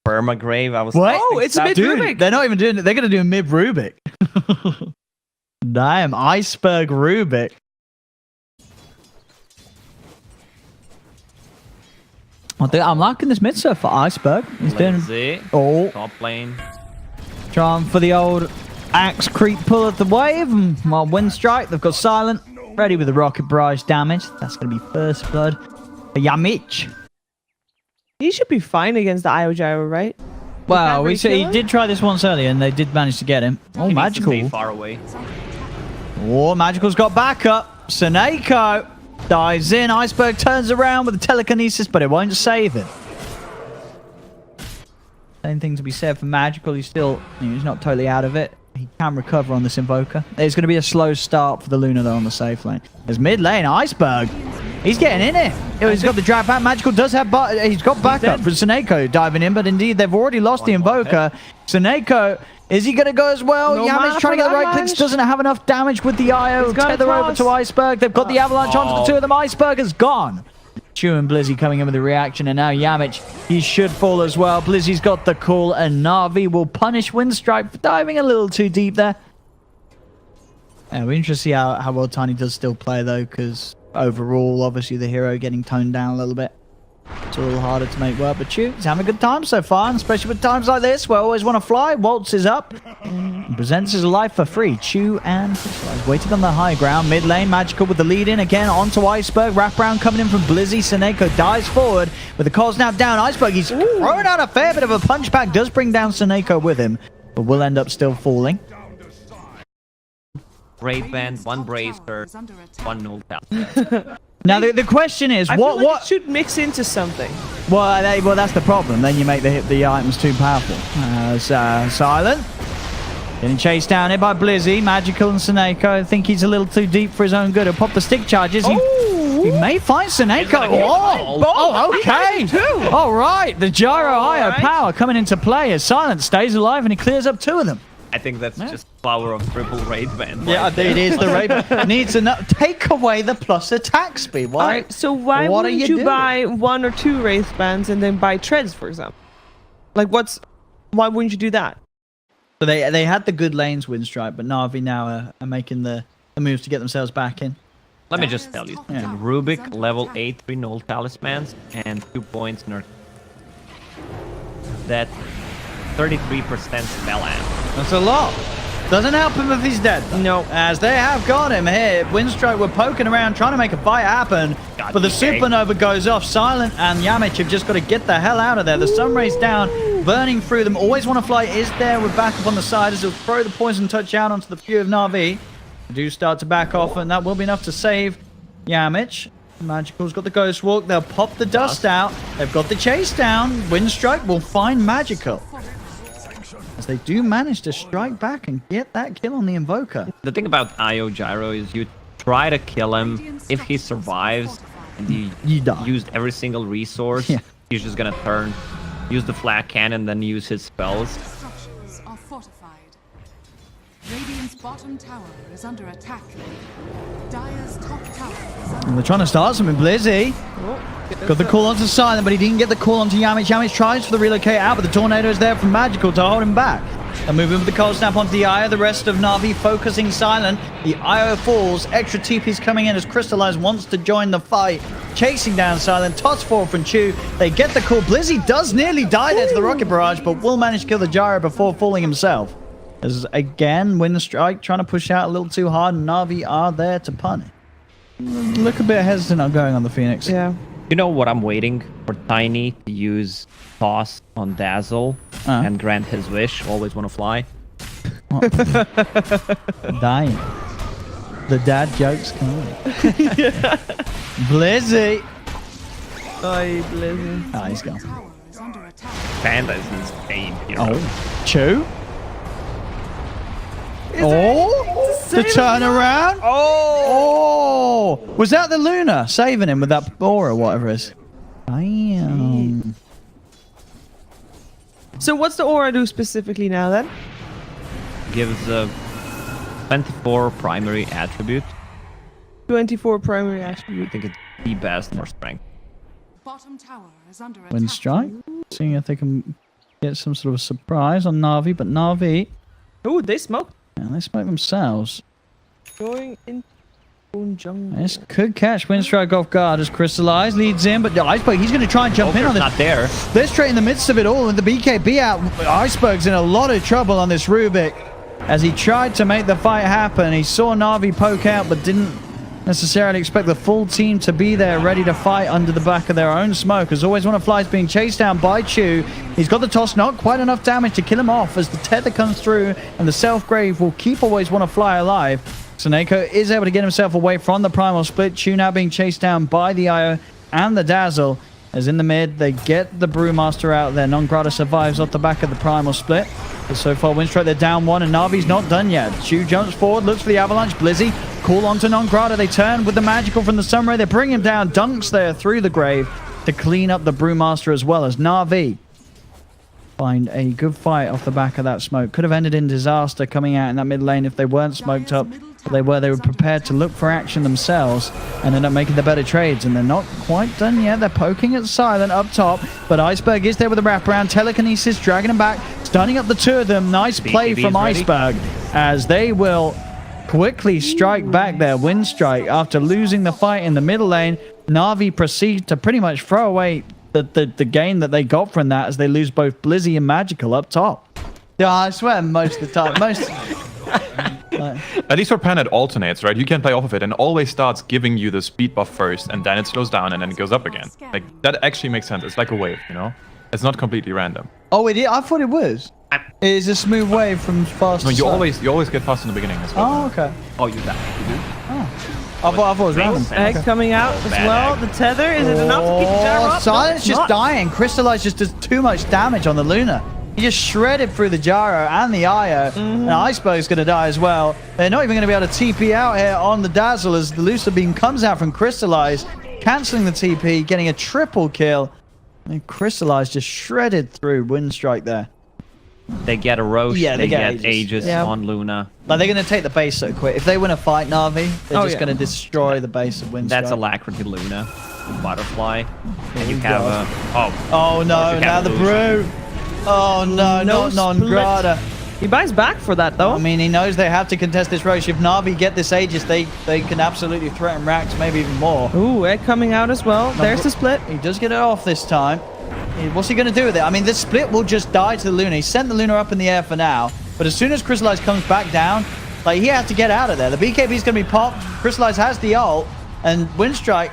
permagrave. I was what? like, Oh, it's a mid Rubik. They're not even doing it. They're going to do a mid Rubik. Damn, Iceberg Rubik. I'm liking this mid surf for Iceberg. He's doing top lane. Trying for the old axe creep pull at the wave. And while Winstrike, they've got Silent ready with the rocket barrage damage. That's going to be first blood for yamich. He should be fine against the IO Gyro, right? Well, he did try this once earlier, and they did manage to get him. Oh, Magical. Stay far away. Oh, Magical's got backup. SoNNeikO dives in. Iceberg turns around with the telekinesis, but it won't save him. Same thing to be said for Magical. He's still, he's not totally out of it. He can recover on this Invoker. There's going to be a slow start for the Luna, though, on the safe lane. There's mid lane. Iceberg. He's getting in it. He's got the drag back. Magical does have... He's got backup for SoNNeikO diving in, but indeed, they've already lost the Invoker. SoNNeikO, is he going to go as well? No Yamich trying to get the right clicks. Doesn't have enough damage with the IO. Tether over to Iceberg. They've got the avalanche onto the two of them. Iceberg is gone. Chu and Blizzy coming in with the reaction, and now Yamich, he should fall as well. Blizzy's got the call, and NaVi will punish Winstrike for diving a little too deep there. Yeah, we're interested to see how well Tiny does still play, though, because overall, obviously, the hero getting toned down a little bit. It's a little harder to make work, but Chu, he's having a good time so far, and especially with times like this where always want to fly. Waltz is up and presents his life for free. Chu and Crystallize waiting on the high ground. Mid lane, Magical with the lead in again onto Iceberg. Wraparound coming in from Blizzy. SoNNeikO dives forward with the calls now down. Iceberg, he's throwing out a fair bit of a punch back. Does bring down SoNNeikO with him, but will end up still falling. Raid band, one bracer, one null tap. Now the question is, what should mix into something? Well, that's the problem. Then you make the items too powerful. Silent getting chased down here by Blizzy, Magical, and SoNNeikO. I think he's a little too deep for his own good. He'll pop the stick charges. He may find SoNNeikO. Oh, okay. All right, the gyro IO power coming into play as Silent stays alive and he clears up two of them. I think that's just power of triple raid band. Yeah, it is the raid band. Needs to take away the plus attack speed. Why? Right, so why wouldn't you buy 1 or 2 wraith bands and then buy treads, for example? Like, why wouldn't you do that? So they had the good lanes, Winstrike, but NaVi now are making the moves to get themselves back in. Let me just tell you. Yeah. Rubik, level 8, 3 null talismans, and 2 points nerd. That 33% spell amp. That's a lot. Doesn't help him if he's dead, though. No. As they have got him here. Winstrike were poking around, trying to make a fight happen. But the supernova goes off. Silent and Yamich have just got to get the hell out of there. The sun rays down, burning through them. Always Want to Fly is there with backup on the side as he'll throw the poison touch out onto the few of NaVi. They do start to back off, and that will be enough to save Yamich. Magical's got the Ghost Walk. They'll pop the dust out. They've got the chase down. Winstrike will find Magical, as they do manage to strike back and get that kill on the Invoker. The thing about IO Gyro is you try to kill him. If he survives and you die. Used every single resource, he's just gonna turn, use the flat cannon, then use his spells. Structures are fortified. Radiant's bottom tower is under attack. Dire's top tower is under They're trying to start something. Blizzy got the call onto Silent, but he didn't get the call onto Yamich. Yamich tries for the relocate out, but the tornado is there from Magical to hold him back. They're moving with the cold snap onto the IO. The rest of NaVi focusing Silent. The IO falls. Extra TP's coming in as Crystallize wants to join the fight. Chasing down Silent. Toss forward from Chu. They get the call. Blizzy does nearly die there to the rocket barrage, but will manage to kill the gyro before falling himself. As again, Winstrike trying to push out a little too hard, and NaVi are there to punish. Look a bit hesitant on going on the Phoenix. Yeah. You know what I'm waiting for? Tiny to use Toss on Dazzle and grant his wish. Always Want to Fly. Dying. The dad jokes coming. Blizzy. Oh, Blizzy. Ah, he's gone. Panda is insane hero. Oh, Chu. The turnaround. Oh, was that the Luna saving him with that aura, whatever it is? Damn. So what's the aura do specifically now then? Gives a 24 primary attribute. 24 primary attribute. I think it's the best for strength. bottom tower is under attack. Winstrike, seeing if they can get some sort of surprise on NaVi, but NaVi, Ooh, they smoked. yeah, they smoke themselves. Going into jungle. This could catch Winstrike off guard as Crystallize leads in, but the Iceberg, he's going to try and jump in on this. not there. They're straight in the midst of it all, and the BKB out. Iceberg's in a lot of trouble on this Rubik. As he tried to make the fight happen, he saw NaVi poke out, but didn't necessarily expect the full team to be there ready to fight under the back of their own smoke. As ALWAYSWANNAFLY is being chased down by Chu. He's got the toss, not quite enough damage to kill him off as the tether comes through, and the self-grave will keep ALWAYSWANNAFLY alive. SoNNeikO is able to get himself away from the primal split. Chu now being chased down by the IO and the Dazzle. As in the mid, they get the Brewmaster out there. nongrataaa survives off the back of the primal split. But so far, Winstrike, they're down one, and NaVi's not done yet. Chu jumps forward, looks for the avalanche. Blizzy, call onto nongrataaa. They turn with the magical from the Sunray. They bring him down, dunks there through the grave to clean up the Brewmaster as well as NaVi find a good fight off the back of that smoke. Could have ended in disaster coming out in that mid lane if they weren't smoked up. But they were prepared to look for action themselves and end up making the better trades. And they're not quite done yet. They're poking at Silent up top. But Iceberg is there with the wraparound. Telekinesis dragging him back. Stunning up the two of them. Nice play from Iceberg as they will quickly strike back there. Winstrike after losing the fight in the middle lane. NaVi proceed to pretty much throw away the gain that they got from that as they lose both Blizzy and Magical up top. Yeah, I swear most of the time. At least for Pan, it alternates, right? You can play off of it and always starts giving you the speed buff first, and then it slows down and then it goes up again. Like, that actually makes sense. It's like a wave, you know? It's not completely random. Oh, it is? I thought it was. It is a smooth wave from fast No, to you slow. always get fast in the beginning as well. Oh, okay. Oh, you that. You do? I thought it was random. Egg coming out as well. The tether, is it enough to keep the gyro up? Silent's No, it's just not. dying. Crystallize just does too much damage on the Luna. He just shredded through the gyro and the IO. And Iceberg's going to die as well. They're not even going to be able to TP out here on the Dazzle as the Lucifer Beam comes out from Crystallize, cancelling the TP, getting a triple kill. And Crystallize just shredded through Winstrike there. They get a Roche. Yeah, they get get Aegis. Aegis Yeah. on Luna. Like, they're going to take the base so quick. If they win a fight, NaVi, they're just going to destroy the base of Winstrike. That's Alacrity Luna. Butterfly. And you have a... Oh no, you now have the Illusion. Brew. Oh no, No not nongrataaa. He buys back for that, though. I mean, he knows they have to contest this Roche. If NaVi get this Aegis, they can absolutely threaten Rax, maybe even more. Ooh, egg coming out as well. There's the split. He does get it off this time. What's he going to do with it? I mean, this split will just die to the Luna. He sent the Luna up in the air for now. But as soon as Crystallize comes back down, like, he has to get out of there. The BKB is going to be popped. Crystallize has the ult. And Winstrike,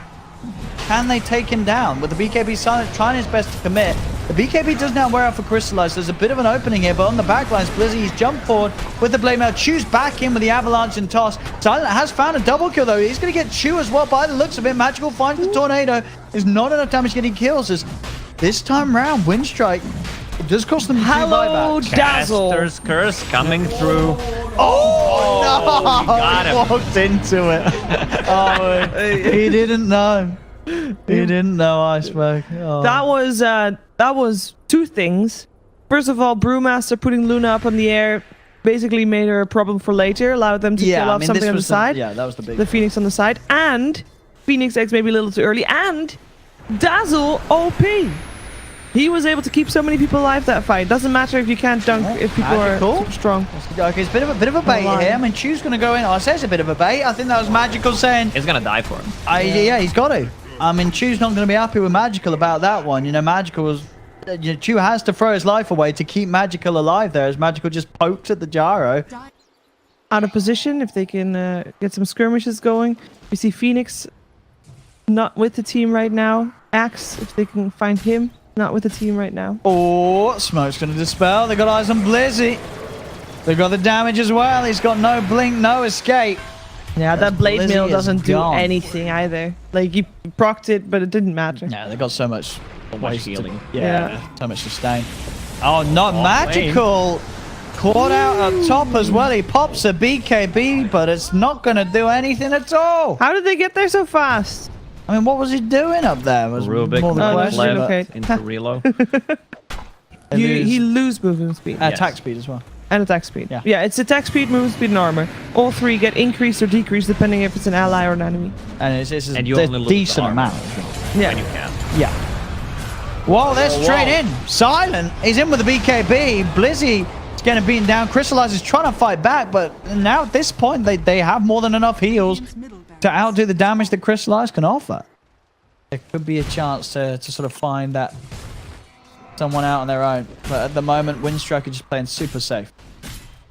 can they take him down? With the BKB Silent trying his best to commit. The BKB does now wear out for Crystallize. There's a bit of an opening here, but on the backlines, Blizzy, he's jumped forward with the Blade Mail. Chu's back in with the Avalanche and Toss. Silent has found a double kill, though. He's going to get Chu as well by the looks of it. Magical finds the Tornado. There's not enough damage getting kills. As this time round, Winstrike, it does cost them 2 Hello, buybacks. Dazzle. Caster's Curse coming through. Oh, no! he got He him. walked into it. Oh, he didn't know. He didn't know, Iceberg. Oh. That was two things. First of all, Brewmaster putting Luna up in the air basically made her a problem for later, allowed them to kill off something on the side. Yeah, that was the big. The Phoenix on the side, and Phoenix X maybe a little too early, and Dazzle OP. He was able to keep so many people alive that fight. Doesn't matter if you can't dunk if people Magical. are super strong. Okay, it's a bit of a bait here. I mean, Chu's going to go in. I say it's a bit of a bait. I think that was Magical saying, It's gonna die for him. yeah, he's got to. I mean, Chu's not going to be happy with Magical about that one. You know, Magical was... Chu has to throw his life away to keep Magical alive there, as Magical just poked at the gyro. Out of position, if they can get some skirmishes going. We see Phoenix not with the team right now. Axe, if they can find him, not with the team right now. Oh, Smoke's going to dispel. They got eyes on Blizzy. They got the damage as well. He's got no blink, no escape. Yeah, that blade Blizzy mail is doesn't do gone. anything either. Like, you procced it, but it didn't matter. Yeah, they got so much waste healing. Yeah. so much sustain. Oh, not Magical. Caught out up top as well. He pops a BKB, but it's not going to do anything at all. How did they get there so fast? I mean, what was he doing up there? Was Rubik more the no, question. left. but Okay. into Relo. they He lose lose movement speed. attack speed as well. And attack speed. Yeah. Yeah, it's attack speed, movement speed, and armor. All three get increased or decreased depending if it's an ally or an enemy. And it's And you a only lose the decent armor. amount. Yeah. When you can. Yeah. Whoa, they're straight in. Silent. He's in with the BKB. Blizzy is getting beaten down. Crystallize is trying to fight back, but now at this point, they have more than enough heals to outdo the damage that Crystallize can offer. There could be a chance to sort of find that someone out on their own. But at the moment, Winstrike are just playing super safe.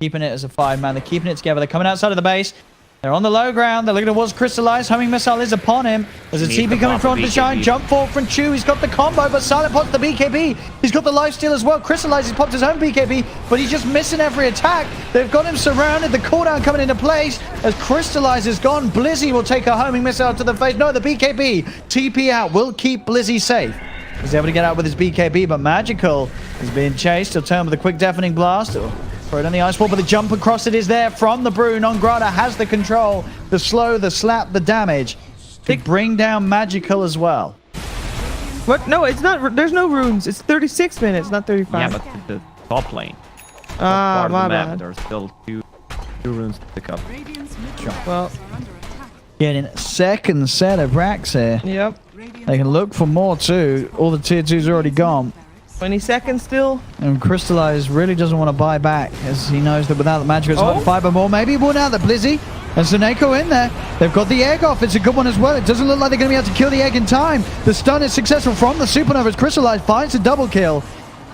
Keeping it as a 5-man. They're keeping it together. They're coming outside of the base. They're on the low ground. They're looking towards Crystallize. Homing missile is upon him. There's a TP coming from the shine. Jump forward from Chu. He's got the combo, but Silent pops the BKB. He's got the lifesteal as well. Crystallize has popped his own BKB, but he's just missing every attack. They've got him surrounded. The cooldown coming into place as Crystallize is gone. Blizzy will take a homing missile to the face. No, the BKB. TP out will keep Blizzy safe. He's able to get out with his BKB, but Magical is being chased. He'll turn with a quick deafening blast. Throw it on the ice wall, but the jump across it is there from the brew. nongrataaa has the control, the slow, the slap, the damage to bring down Magical as well. What? No, it's not. There's no runes. It's 36 minutes, not 35. Yeah, but the top lane. Ah, part of my the map, bad. there's still two runes to pick up. Well, Getting second set of racks here. yep. They can look for more too. All the tier 2's already gone. 20 seconds still. And Crystallize really doesn't want to buy back as he knows that without the magic it's about to fight more. Maybe one out the Blizzy. And SoNNeikO in there. They've got the egg off. It's a good one as well. It doesn't look like they're going to be able to kill the egg in time. The stun is successful from the Supernova as Crystallize finds a double kill.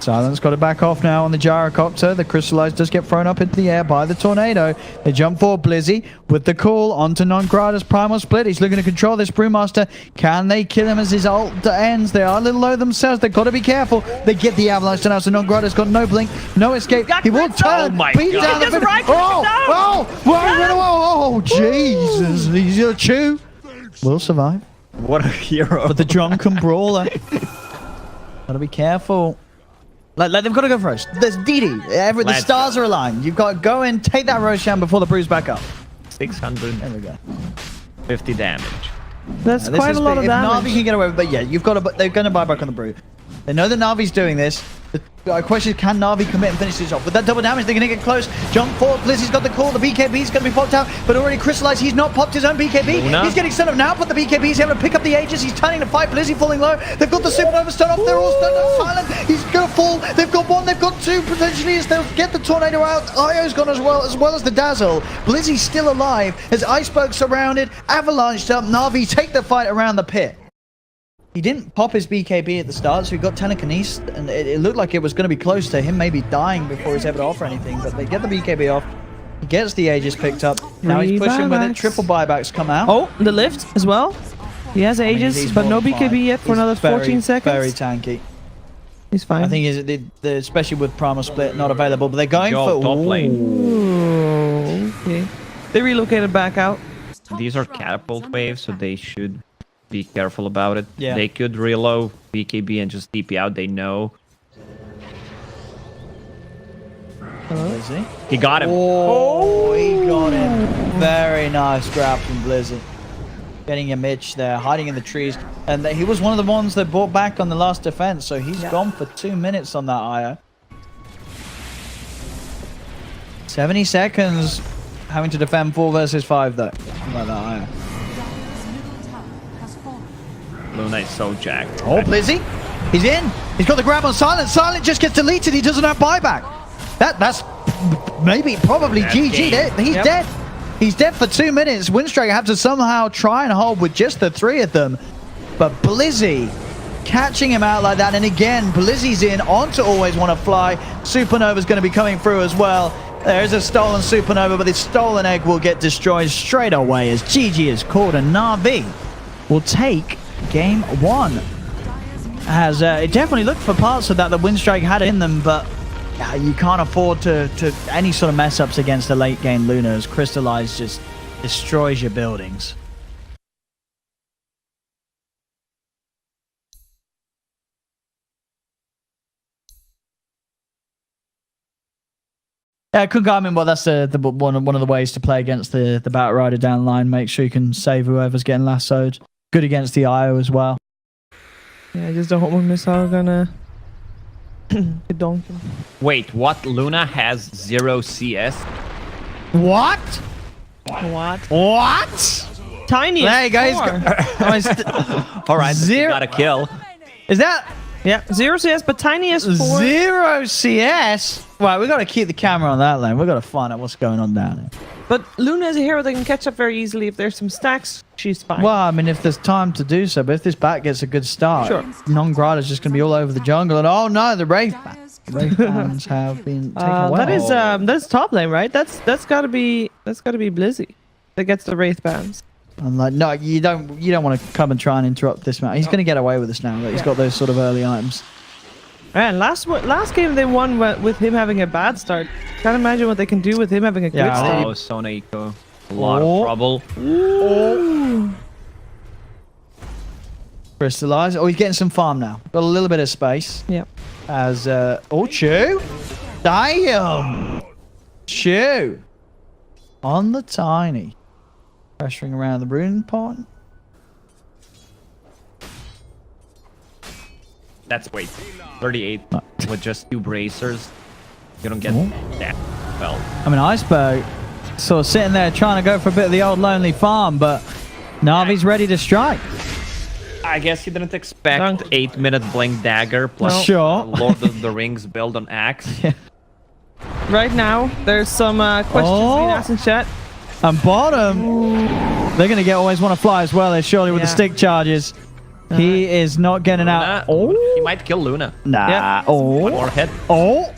Silence got it back off now on the gyrocopter. The Crystallize does get thrown up into the air by the tornado. They jump forward. Blizzy with the call onto nongrataaa's primal split. He's looking to control this Brewmaster. Can they kill him as his ult ends? They are a little low themselves. They've got to be careful. They get the avalanche down. So nongrataa's got no blink, no escape. He will turn. Beat down the oh, Jesus. He's a Chu. Will survive. What a hero. But the drunken brawler. Gotta be careful. Like they've got to go first. There's DD. The stars are aligned. You've got to go and take that Roshan before the Brew's back up. 650 There we go. damage. That's quite a lot of damage. Na'Vi can get away with it, but yeah, you've got to. They're going to buy back on the Brew. They know that Na'Vi's doing this. The question is, can Na'Vi commit and finish this off? With that double damage, they're going to get close. Jump forward. Blizzy's got the call. The BKB's going to be popped out, but already Crystallized. He's not popped his own BKB. Luna. He's getting set up now, but the BKB is able to pick up the Aegis. He's turning to fight. Blizzy falling low. They've got the Supernova stun off. They're all stunned up. Silent. He's going to fall. They've got one. They've got two potentially as they'll get the tornado out. Io's gone as well as the Dazzle. Blizzy's still alive as Iceberg surrounded, avalanched up. Na'Vi take the fight around the pit. He didn't pop his BKB at the start, so he got telekinesis, and it looked like it was going to be close to him maybe dying before he's able to offer anything, but they get the BKB off. He gets the Aegis picked up. Now he's pushing with it. Triple buybacks come out. Oh, the lift as well. He has Aegis, but no BKB yet for another 14 seconds. Very tanky. He's fine. I think especially with Primal Split not available, but they're going for top lane. Ooh, okay. They relocated back out. These are catapult waves, so they should be careful about it. Yeah. They could reload BKB and just TP out. They know. Blizzy. He got him. Oh, he got him. Very nice grab from Blizzy. Getting yamich there, hiding in the trees. And he was one of the ones that brought back on the last defense, so he's gone for 2 minutes on that IO. 70 seconds having to defend 4 versus 5 though. Like that IO. Luna is so jacked. Oh, Blizzy. He's in. He's got the grab on Silent. Silent just gets deleted. He doesn't have buyback. That's probably GG. He's dead. He's dead for 2 minutes. Winstrike have to somehow try and hold with just the 3 of them. But Blizzy catching him out like that. And again, Blizzy's in onto Always Want to Fly. Supernova's going to be coming through as well. There's a stolen Supernova, but this stolen egg will get destroyed straight away as GG is called. And Na'Vi will take Game 1. As it definitely looked for parts of that Winstrike had in them, but you can't afford to any sort of mess ups against the late game Luna as Crystallize just destroys your buildings. Kungami, well, that's the one of the ways to play against the Bat Rider down the line. Make sure you can save whoever's getting lassoed. Good against the IO as well. Yeah, I just don't hope my missile gonna donk him. Wait, what? Luna has 0 CS? What? What? What? Tiny. Hey guys. All right, 0. got a kill. Is that Yeah, 0 CS, but Tiny has 4. 0 CS. Right, we got to keep the camera on that lane. We got to find out what's going on down there. But Luna is a hero that can catch up very easily. If there's some stacks, she's fine. Well, I mean, if there's time to do so, but if this back gets a good start, Sure. nongrataaa is just going to be all over the jungle. And oh no, the Wraith bands have been taken away. that is top lane, right? That's gotta be Blizzy that gets the Wraith bands. I'm like, no, you don't want to come and try and interrupt this man. He's going to get away with this now. He's got those sort of early items. And last game they won with him having a bad start. Can't imagine what they can do with him having a good start. Oh, SoNNeikO. A lot of trouble. Ooh. Crystallize. Oh, he's getting some farm now. Got a little bit of space. Yep. As Chu. Damn. Chu. On the Tiny. Pressuring around the rune pot. That's wait. 38 with just 2 bracers. You don't get that well. I mean, Iceberg sort of sitting there trying to go for a bit of the old lonely farm, but NaVi's ready to strike. I guess you didn't expect 8-minute blink dagger plus Sure. Lord of the Rings build on axe. Yeah. Right now, there's some questions being asked in chat. And bottom, they're going to get always want to fly as well. They're surely with the stick charges. He is not getting out. Oh, he might kill Luna. Nah. Yeah. Oh. One more hit. Oh.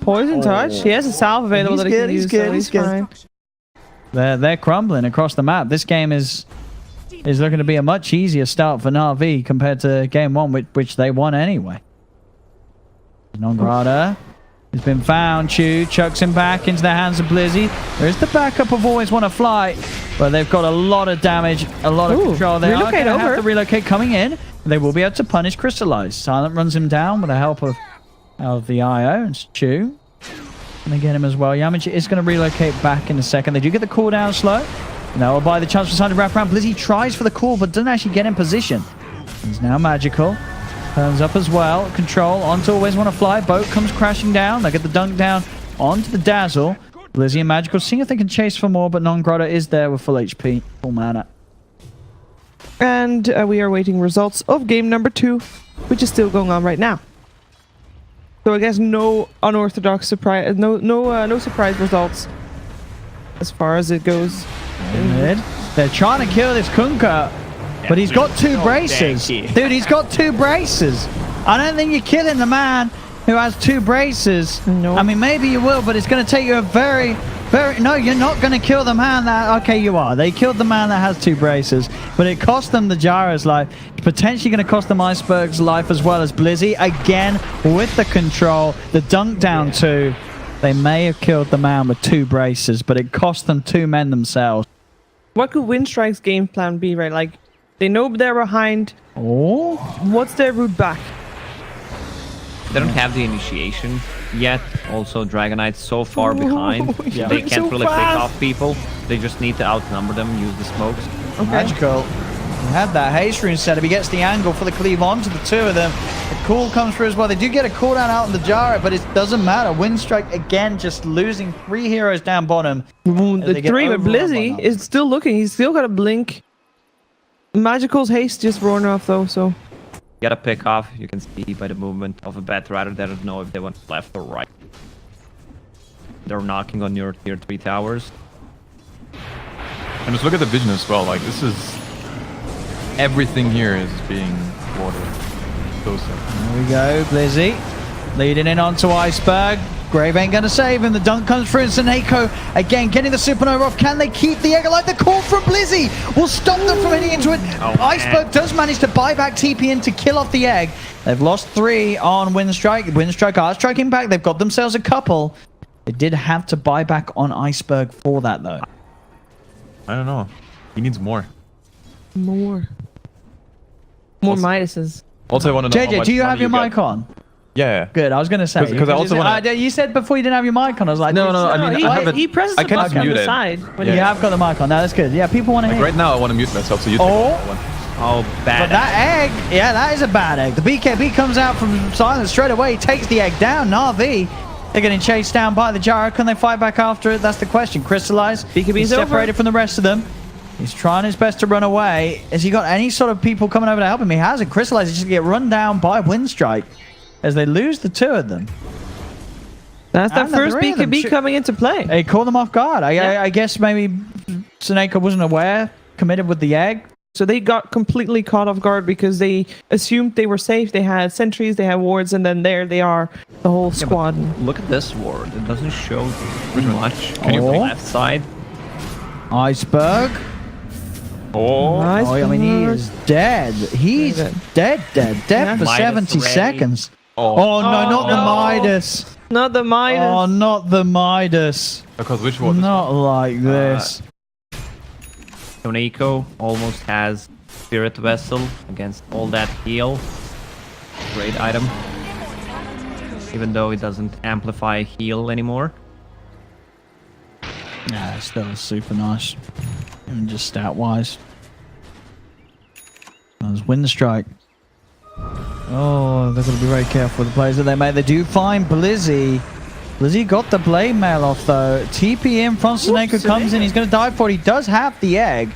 Poison touch. He has a salve available that he can use. He's fine. They're crumbling across the map. This game is looking to be a much easier start for NaVi compared to game 1, which they won anyway. nongrataaa has been found. Chu chucks him back into the hands of Blizzy. There's the backup of ALWAYSWANNAFLY, but they've got a lot of damage, a lot of control. They are going to have to relocate coming in. They will be able to punish Crystallize. Silent runs him down with the help of the IO and Chu. And they get him as well. Yamich is going to relocate back in a second. They do get the cooldown slow. Now by the chance for Silent to wrap around. Blizzy tries for the call, but doesn't actually get in position. He's now magical. Turns up as well. Control onto ALWAYSWANNAFLY. Boat comes crashing down. They get the dunk down onto the Dazzle. Blizzy and Magical seeing if they can chase for more, but nongrataaa is there with full HP, full mana. And we are waiting results of game number 2, which is still going on right now. So I guess no unorthodox surprise, no surprise results as far as it goes. They're trying to kill this Kunkka. But he's got 2 braces. Dude, he's got 2 braces. I don't think you're killing the man who has 2 braces. No. I mean, maybe you will, but it's going to take you a very... No, you're not going to kill the man that... Okay, you are. They killed the man that has 2 braces. But it cost them the Gyro's life. Potentially going to cost them Iceberg's life as well as Blizzy. Again, with the control. The dunk down 2. They may have killed the man with 2 braces, but it cost them 2 men themselves. What could Winstrike's game plan be, right? Like, they know they're behind. Oh. What's their route back? They don't have the initiation yet. Also, Dragonite's so far behind. They can't so really fast. pick off people. They just need to outnumber them, use the smokes. Okay. Magical. He had that haste rune set up. He gets the angle for the cleave onto the 2 of them. The cool comes through as well. They do get a cooldown out on the Gyro, but it doesn't matter. Winstrike again just losing 3 heroes down bottom. The 3, but Blizzy is still looking. He's still got a blink. Magical's haste just roaring off though, so... You gotta pick off. You can see by the movement of a bat rider. They don't know if they went left or right. They're knocking on your tier 3 towers. And just look at the vision as well. Like, this is... Everything here is being watered. So sick. There we go, Blizzy. Leading in onto Iceberg. Grave ain't gonna save him. The dunk comes through, and SoNNeikO again getting the supernova off. Can they keep the egg alive? The call from Blizzy will stop them from hitting into it. Iceberg does manage to buy back TP in to kill off the egg. They've lost 3 on Winstrike. Winstrike are striking back. They've got themselves a couple. They did have to buy back on Iceberg for that though. I don't know. He needs more. More Midases. Also, I want to know how JJ, much do you money have your get. mic on? Yeah. Good. I was gonna say Because I also want you said before you didn't have your mic on. I was like, No, I mean, I have it. He presses I the can button on mute the it. side. When you have got the mic on. No, that's good. Yeah, people want to Like hear. right now, I want to mute myself, so you take that one. Oh, bad. But that egg, yeah, that is a bad egg. The BKB comes out from Silence straight away, takes the egg down. NaVi, they're getting chased down by the Gyro. Can they fight back after it? That's the question. Crystallize, BKB's he's separated over. from the rest of them. He's trying his best to run away. Has he got any sort of people coming over to help him? He hasn't. Crystallize is just going to get run down by Winstrike as they lose the two of them. That's the first BKB coming into play. They caught them off guard. I guess maybe SoNNeikO wasn't aware, committed with the egg. So they got completely caught off guard because they assumed they were safe. They had sentries, they had wards, and then there they are, the whole squad. Look at this ward. It doesn't show pretty much. Can you on the left side? Iceberg. Nice. I mean, he is dead. He's dead for 70 seconds. Oh, no, not the Midas. Not the Midas. Oh, not the Midas. Because which ward? Not like this. SoNNeikO almost has Spirit Vessel against all that heal. Great item. Even though it doesn't amplify heal anymore. Yeah, it's still super nice. Even just stat-wise. There's Winstrike. Oh, they're going to be very careful with the plays that they make. They do find Blizzy. Blizzy got the blade mail off though. TP in from SoNNeikO comes in. He's going to die for it. He does have the egg.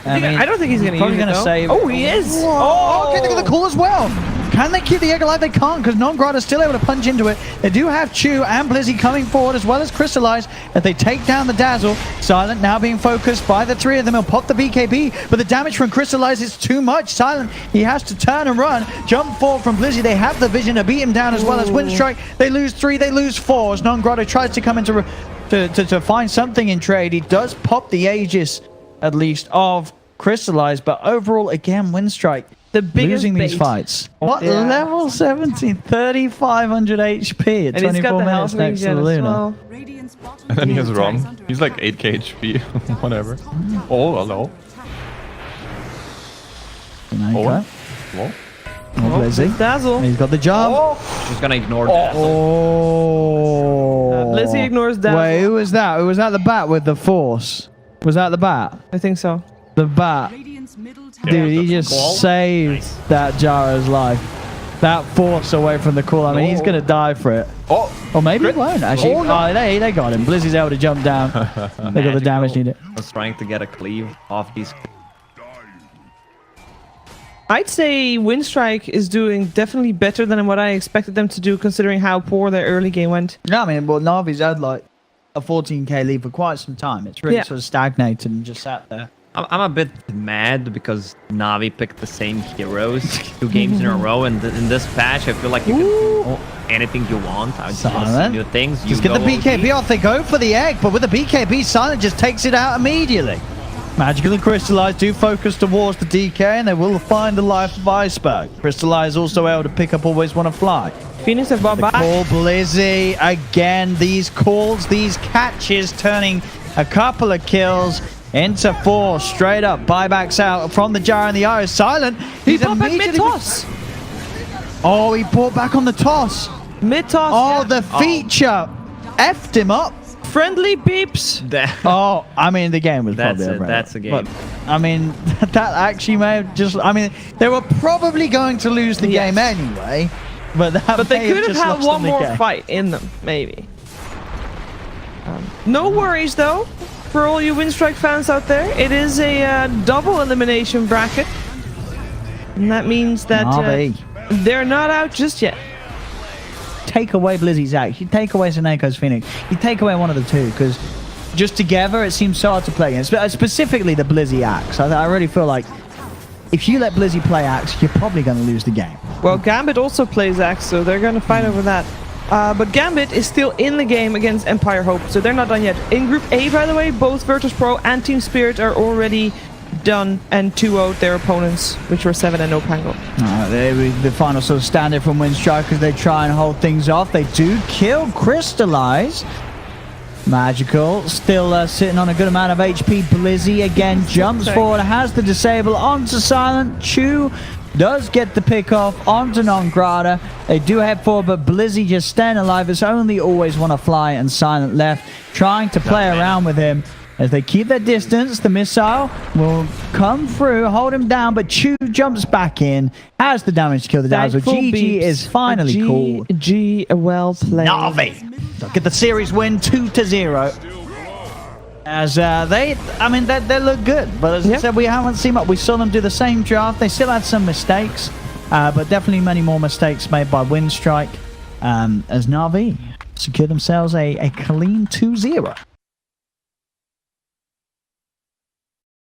I don't think he's going to use it, save. Oh, he is. Oh, okay, they got the call as well. Can they keep the egg alive? They can't because nongrataaa still able to punch into it. They do have Chu and Blizzy coming forward as well as Crystallize as they take down the Dazzle. Silent now being focused by the three of them. He'll pop the BKB, but the damage from Crystallize is too much. Silent, he has to turn and run. Jump forward from Blizzy. They have the vision to beat him down as well as Winstrike. They lose 3, they lose 4 as nongrataaa tries to come into to find something in trade. He does pop the Aegis, at least, of Crystallize, but overall, again, Winstrike the biggest losing these fights. What level 17? 3,500 HP at 24 minutes next to the Luna. Well. And then he has Rom. He's like 8k HP, whatever. Oh, hello. SoNNeikO. Hello. Blizzy. Dazzle. He's got the jump. She's gonna ignore that. Oh. Blizzy ignores Dazzle. Wait, who was that? Who was that the bat with the force? Was that the bat? I think so. The bat. Dude, he just saved that Jara's life. That force away from the call. I mean, he's going to die for it. Or maybe he won't, actually. They got him. Blizzy's able to jump down. They got the damage needed. I was trying to get a cleave off these. I'd say Winstrike is doing definitely better than what I expected them to do, considering how poor their early game went. Yeah, I mean, well, NaVi's had like a 14k lead for quite some time. It's really sort of stagnated and just sat there. I'm a bit mad because NaVi picked the same heroes 2 games in a row, and in this patch, I feel like you can do anything you want. I just want to see new things. Just get the BKB off. They go for the egg, but with the BKB, Silent just takes it out immediately. Magical and Crystallize do focus towards the DK, and they will find the life of Iceberg. Crystallize also able to pick up ALWAYSWANNAFLY. Phoenix have bought back. Call Blizzy again. These calls, these catches, turning a couple of kills into 4 straight up. Buybacks out from the Jar and the Iris. Silent. He bought back mid-toss. Oh, he bought back on the toss. Mid-toss. Oh, the feature effed him up. Friendly beeps. Oh, I mean, the game was That's probably it. That's a game. But, I mean, that actually may have just... I mean, they were probably going to lose the game anyway. But they could have had one more fight in them, maybe. No worries, though. For all you Winstrike fans out there, it is a double elimination bracket. And that means that they're not out just yet. Take away Blizzy's axe. You take away SoNNeikO's Phoenix. You take away one of the two, because just together it seems so hard to play against. Specifically the Blizzy axe. I really feel like if you let Blizzy play axe, you're probably going to lose the game. Well, Gambit also plays axe, so they're going to fight over that. But Gambit is still in the game against Empire Hope, so they're not done yet. In Group A, by the way, both Virtus Pro and Team Spirit are already done and 2-0'd their opponents, which were 7 and NoPango. The final sort of standard from Winstrike as they try and hold things off. They do kill Crystallize. Magical still sitting on a good amount of HP. Blizzy again jumps forward, has the disable onto Silent. Chu does get the pick off onto nongrataaa. They do head forward, but Blizzy just staying alive. It's only ALWAYSWANNAFLY and Silent left, trying to play around with him. As they keep their distance, the missile will come through, hold him down, but Chu jumps back in, has the damage to kill the Dazzle. GG is finally called. GG, well played. NaVi get the series win 2-0. As they look good, but as I said, we haven't seen much. We saw them do the same draft. They still had some mistakes, but definitely many more mistakes made by Winstrike, as NaVi secure themselves a clean 2-0.